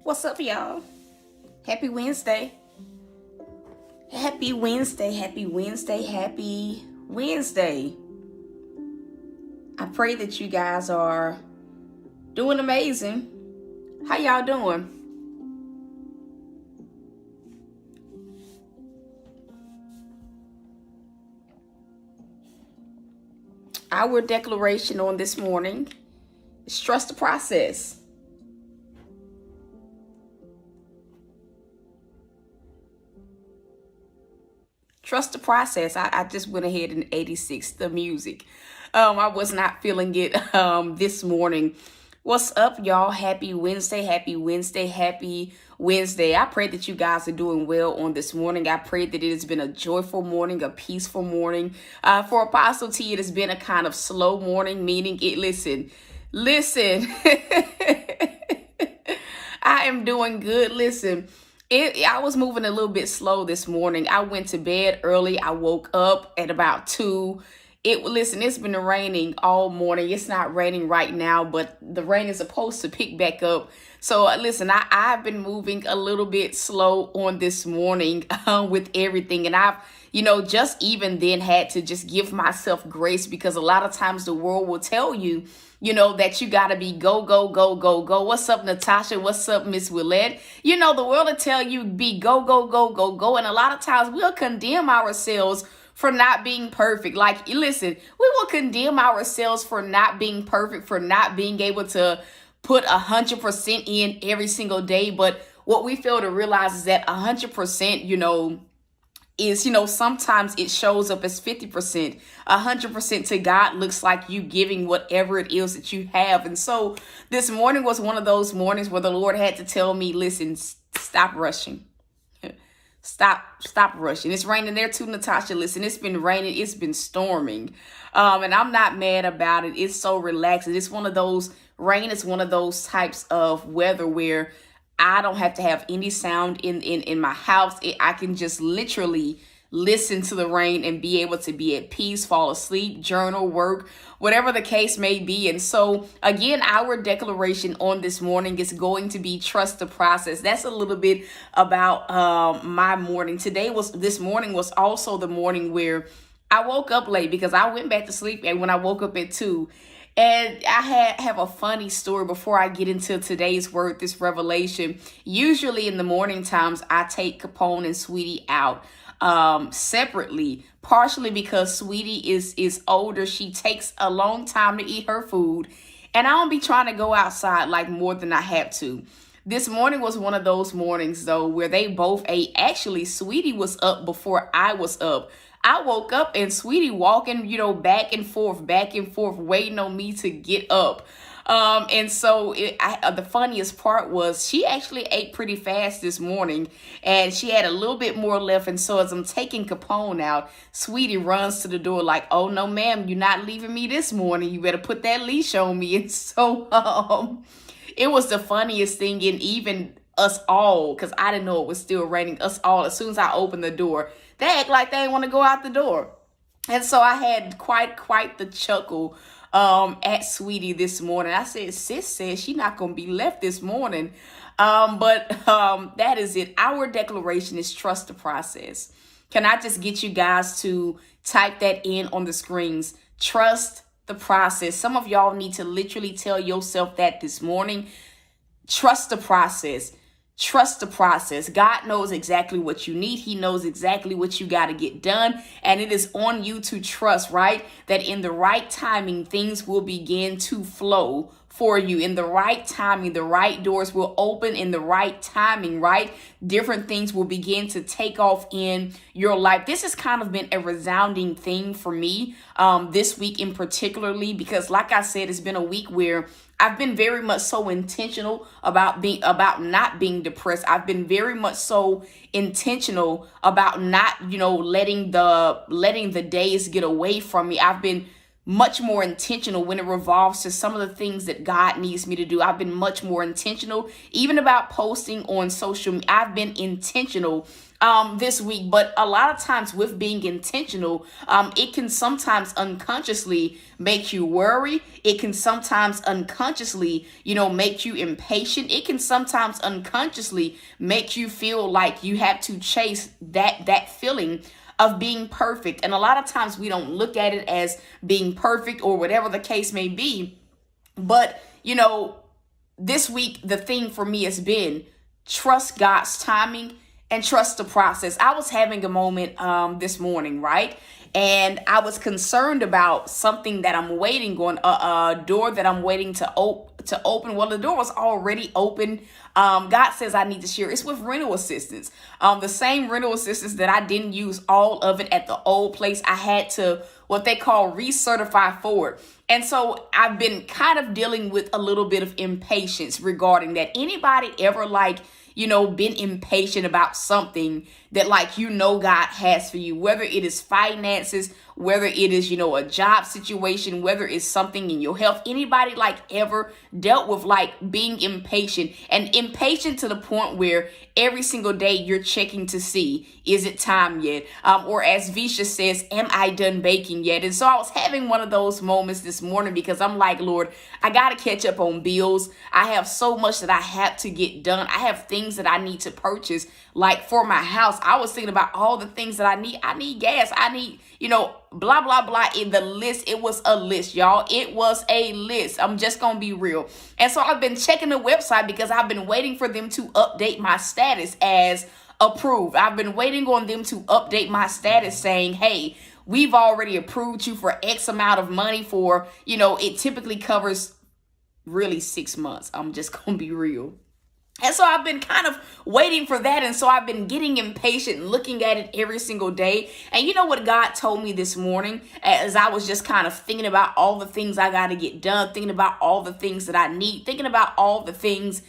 What's up, y'all? Happy Wednesday. Happy Wednesday. Happy Wednesday. Happy Wednesday. I pray that you guys are doing amazing. How y'all doing? Our declaration on this morning is trust the process. Trust the process. I just went ahead and 86 the music. I was not feeling it this morning. What's up, y'all? Happy Wednesday. Happy Wednesday. Happy Wednesday. I pray that you guys are doing well on this morning. I pray that it has been a joyful morning, a peaceful morning. For Apostle T, it has been a kind of slow morning, meaning it, listen. I am doing good. Listen. I was moving a little bit slow this morning. I went to bed early. I woke up at about 2. It's been raining all morning. It's not raining right now, but the rain is supposed to pick back up. So listen, I've been moving a little bit slow on this morning with everything. And I've, just even then had to just give myself grace, because a lot of times the world will tell you, that you got to be go, go, go, go, go. What's up, Natasha? What's up, Miss Willette? The world will tell you be go, go, go, go, go. And a lot of times we'll condemn ourselves for not being perfect. Like, listen, we will condemn ourselves for not being perfect, for not being able to put 100% in every single day. But what we fail to realize is that 100%, is, sometimes it shows up as 50%. 100% to God looks like you giving whatever it is that you have. And so this morning was one of those mornings where the Lord had to tell me, listen, stop rushing. Stop rushing. It's raining there too, Natasha. Listen, it's been raining. It's been storming. And I'm not mad about it. It's so relaxing. It's one of those, rain is one of those types of weather where I don't have to have any sound in my house. I can just literally listen to the rain and be able to be at peace, fall asleep, journal, work, whatever the case may be. And so again, our declaration on this morning is going to be trust the process. That's a little bit about my morning. This morning was also the morning where I woke up late because I went back to sleep when I woke up at 2. And I have a funny story before I get into today's word, this revelation. Usually in the morning times, I take Capone and Sweetie out separately, partially because Sweetie is older. She takes a long time to eat her food, and I don't be trying to go outside like more than I have to. This morning was one of those mornings, though, where they both ate. Actually, Sweetie was up before I was up. I woke up and Sweetie walking, back and forth, waiting on me to get up. And so the funniest part was she actually ate pretty fast this morning, and she had a little bit more left. And so as I'm taking Capone out, Sweetie runs to the door like, oh, no, ma'am, you're not leaving me this morning. You better put that leash on me. And so it was the funniest thing. And even us all, because I didn't know it was still raining, us all, as soon as I opened the door, they act like they didn't want to go out the door. And so I had quite the chuckle at Sweetie this morning. I said, sis says she's not going to be left this morning. But that is it. Our declaration is trust the process. Can I just get you guys to type that in on the screens? Trust the process. Some of y'all need to literally tell yourself that this morning. Trust the process. Trust the process. God knows exactly what you need. He knows exactly what you got to get done. And it is on you to trust, right? That in the right timing, things will begin to flow for you. In the right timing, the right doors will open in the right timing, right? Different things will begin to take off in your life. This has kind of been a resounding thing for me this week in particularly, because like I said, it's been a week where I've been very much so intentional about not being depressed. I've been very much so intentional about not, letting the days get away from me. I've been much more intentional when it revolves to some of the things that God needs me to do. I've been much more intentional, even about posting on social media. I've been intentional this week, but a lot of times with being intentional, it can sometimes unconsciously make you worry. It can sometimes unconsciously, make you impatient. It can sometimes unconsciously make you feel like you have to chase that feeling of being perfect. And a lot of times we don't look at it as being perfect or whatever the case may be. But, this week, the theme for me has been trust God's timing and trust the process. I was having a moment this morning, right? And I was concerned about something that I'm waiting on, a door that I'm waiting to open. Well, the door was already open. God says I need to share. It's with rental assistance. The same rental assistance that I didn't use all of it at the old place. I had to, what they call, recertify for it. And so I've been kind of dealing with a little bit of impatience regarding that. Anybody ever been impatient about something that God has for you, whether it is finances, whether it is, a job situation, whether it's something in your health? Anybody ever dealt with being impatient and impatient to the point where every single day you're checking to see, is it time yet? Or as Visha says, am I done baking yet? And so I was having one of those moments this morning because I'm like, Lord, I got to catch up on bills. I have so much that I have to get done. I have things that I need to purchase, for my house. I was thinking about all the things that I need. I need gas. I need, blah, blah, blah. In the list, it was a list, y'all. It was a list. I'm just going to be real. And so I've been checking the website because I've been waiting for them to update my status as approved. I've been waiting on them to update my status saying, hey, we've already approved you for X amount of money for, it typically covers really 6 months. I'm just going to be real. And so I've been kind of waiting for that. And so I've been getting impatient and looking at it every single day. And you know what God told me this morning as I was just kind of thinking about all the things I got to get done, thinking about all the things that I need, thinking about all the things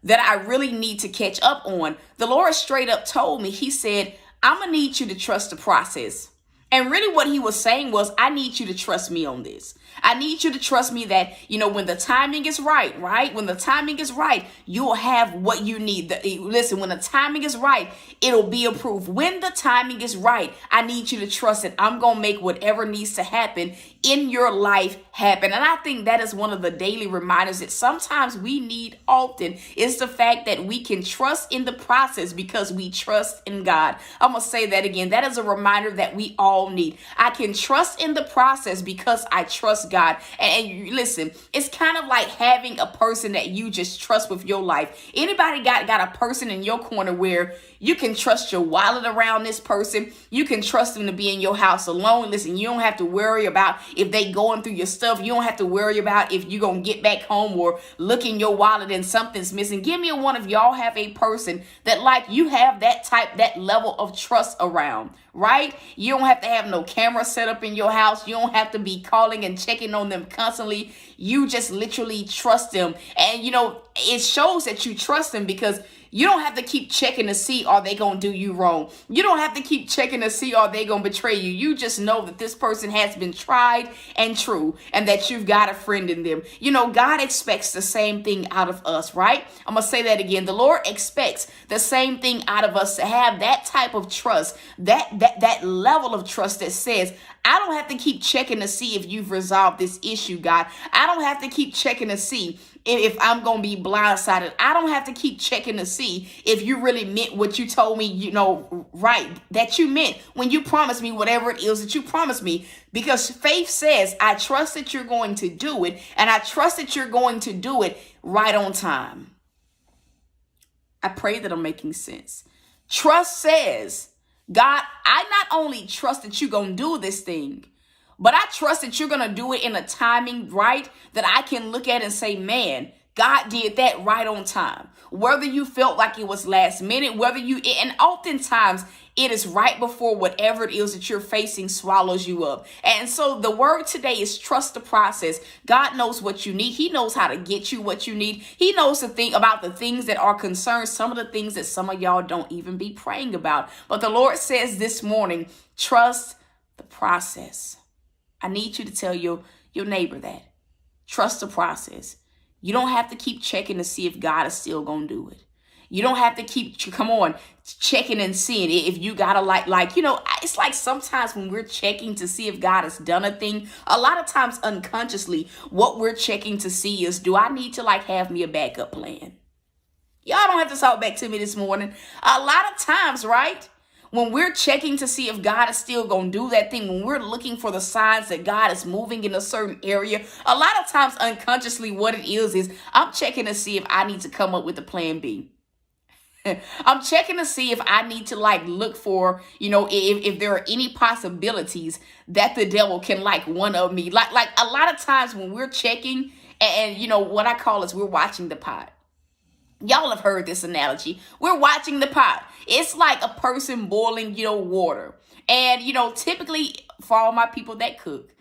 that I really need to catch up on. The Lord straight up told me, he said, I'm going to need you to trust the process. And really what he was saying was, I need you to trust me on this. I need you to trust me that, when the timing is right? When the timing is right, you'll have what you need. Listen, when the timing is right, it'll be approved. When the timing is right, I need you to trust it. I'm going to make whatever needs to happen in your life happen. And I think that is one of the daily reminders that sometimes we need often, is the fact that we can trust in the process because we trust in God. I'm going to say that again. That is a reminder that we all need. I can trust in the process because I trust God. And listen, it's kind of like having a person that you just trust with your life. Anybody got a person in your corner where you can trust your wallet around this person? You can trust them to be in your house alone. Listen, you don't have to worry about if they going through your stuff. You don't have to worry about if you're going to get back home or look in your wallet and something's missing. Give me one of y'all have a person that you have that level of trust around, right? You don't have to have no camera set up in your house. You don't have to be calling and checking on them constantly. You just literally trust them. And, it shows that you trust them because you don't have to keep checking to see, are they going to do you wrong? You don't have to keep checking to see, are they going to betray you? You just know that this person has been tried and true and that you've got a friend in them. God expects the same thing out of us, right? I'm going to say that again. The Lord expects the same thing out of us, to have that type of trust, that level of trust that says, I don't have to keep checking to see if you've resolved this issue, God. I don't have to keep checking to see if I'm going to be blindsided. I don't have to keep checking to see if you really meant what you told me, right, that you meant when you promised me whatever it is that you promised me. Because faith says, I trust that you're going to do it, and I trust that you're going to do it right on time. I pray that I'm making sense. Trust says, God, I not only trust that you're going to do this thing, but I trust that you're going to do it in a timing, right, that I can look at and say, man, God did that right on time. Whether you felt like it was last minute, and oftentimes it is right before whatever it is that you're facing swallows you up. And so the word today is trust the process. God knows what you need. He knows how to get you what you need. He knows to think about the things that are concerned, some of the things that some of y'all don't even be praying about. But the Lord says this morning, trust the process. I need you to tell your neighbor that. Trust the process. You don't have to keep checking to see if God is still going to do it. You don't have to keep, come on, checking and seeing if you gotta it's like sometimes when we're checking to see if God has done a thing, a lot of times unconsciously, what we're checking to see is, do I need to have me a backup plan? Y'all don't have to talk back to me this morning. A lot of times, right? When we're checking to see if God is still going to do that thing, when we're looking for the signs that God is moving in a certain area, a lot of times unconsciously what it is I'm checking to see if I need to come up with a plan B. I'm checking to see if I need to look for, if there are any possibilities that the devil can one up me. Like a lot of times when we're checking and what I call is we're watching the pot. Y'all have heard this analogy. We're watching the pot. It's like a person boiling, water. And, typically for all my people that cook,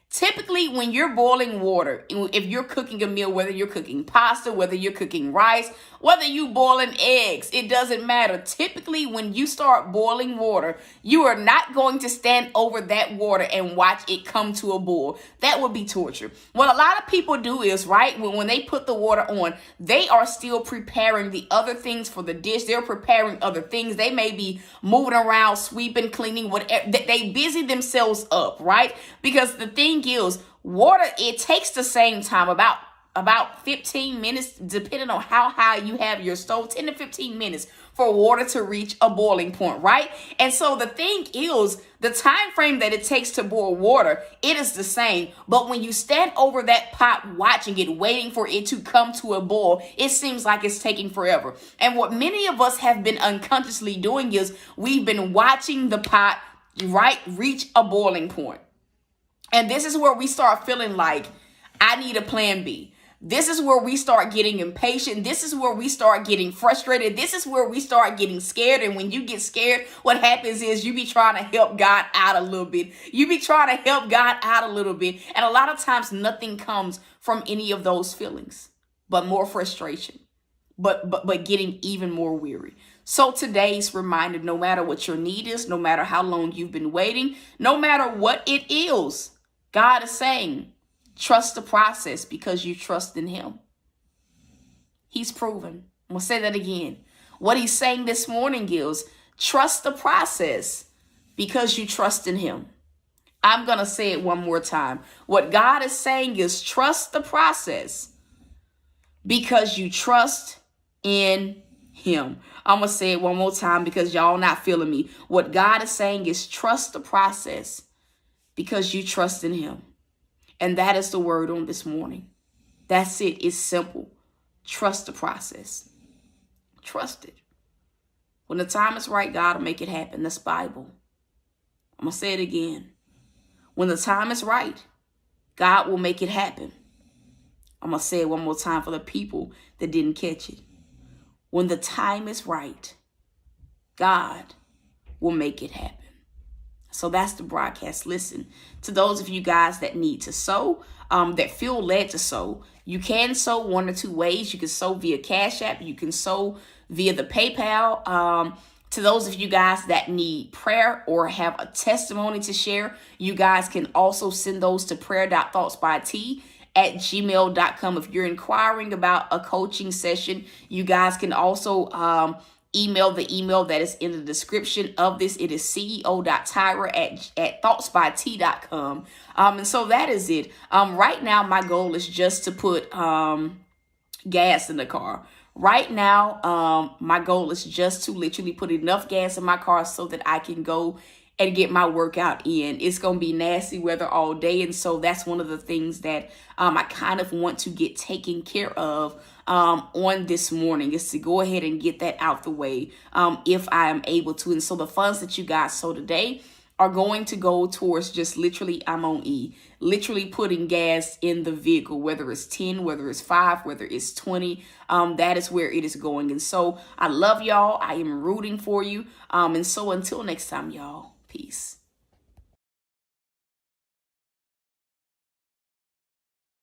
typically when you're boiling water, if you're cooking a meal, whether you're cooking pasta, whether you're cooking rice, whether you boiling eggs, it doesn't matter. Typically when you start boiling water, you are not going to stand over that water and watch it come to a boil. That would be torture. What a lot of people do is, right, when they put the water on, they are still preparing the other things for the dish. They're preparing other things. They may be moving around, sweeping, cleaning, whatever. They busy themselves up, right? Because the thing is, water, it takes the same time, about 15 minutes, depending on how high you have your stove, 10 to 15 minutes for water to reach a boiling point, right? And so the thing is, the time frame that it takes to boil water, it is the same. But when you stand over that pot, watching it, waiting for it to come to a boil, it seems like it's taking forever. And what many of us have been unconsciously doing is we've been watching the pot, right, reach a boiling point. And this is where we start feeling like, I need a plan B. This is where we start getting impatient. This is where we start getting frustrated. This is where we start getting scared. And when you get scared, what happens is you be trying to help God out a little bit. You be trying to help God out a little bit. And a lot of times nothing comes from any of those feelings, but more frustration, but getting even more weary. So today's reminder, no matter what your need is, no matter how long you've been waiting, no matter what it is, God is saying, trust the process because you trust in him. He's proven. I'm going to say that again. What he's saying this morning is, trust the process because you trust in him. I'm going to say it one more time. What God is saying is, trust the process because you trust in him. I'm going to say it one more time because y'all not feeling me. What God is saying is, trust the process because you trust in him. And that is the word on this morning. That's it. It's simple. Trust the process. Trust it. When the time is right, God will make it happen. That's Bible. I'm going to say it again. When the time is right, God will make it happen. I'm going to say it one more time for the people that didn't catch it. When the time is right, God will make it happen. So that's the broadcast. Listen, to those of you guys that need to sow, that feel led to sow, you can sow one or two ways. You can sow via CashApp. You can sow via the PayPal. To those of you guys that need prayer or have a testimony to share, you guys can also send those to prayer.thoughtsbyt at gmail.com. If you're inquiring about a coaching session, you guys can also email the email that is in the description of this. It is ceo.tirra at thoughtsbyt.com. And so that is it. Right now, my goal is just to put gas in the car. Right now, my goal is just to literally put enough gas in my car so that I can go and get my workout in. It's going to be nasty weather all day. And so that's one of the things that I kind of want to get taken care of on this morning, is to go ahead and get that out the way if I am able to. And so the funds that you guys sow today are going to go towards just literally, I'm on E, literally putting gas in the vehicle, whether it's 10, whether it's 5, whether it's 20, that is where it is going. And so I love y'all. I am rooting for you. And so until next time, y'all, peace.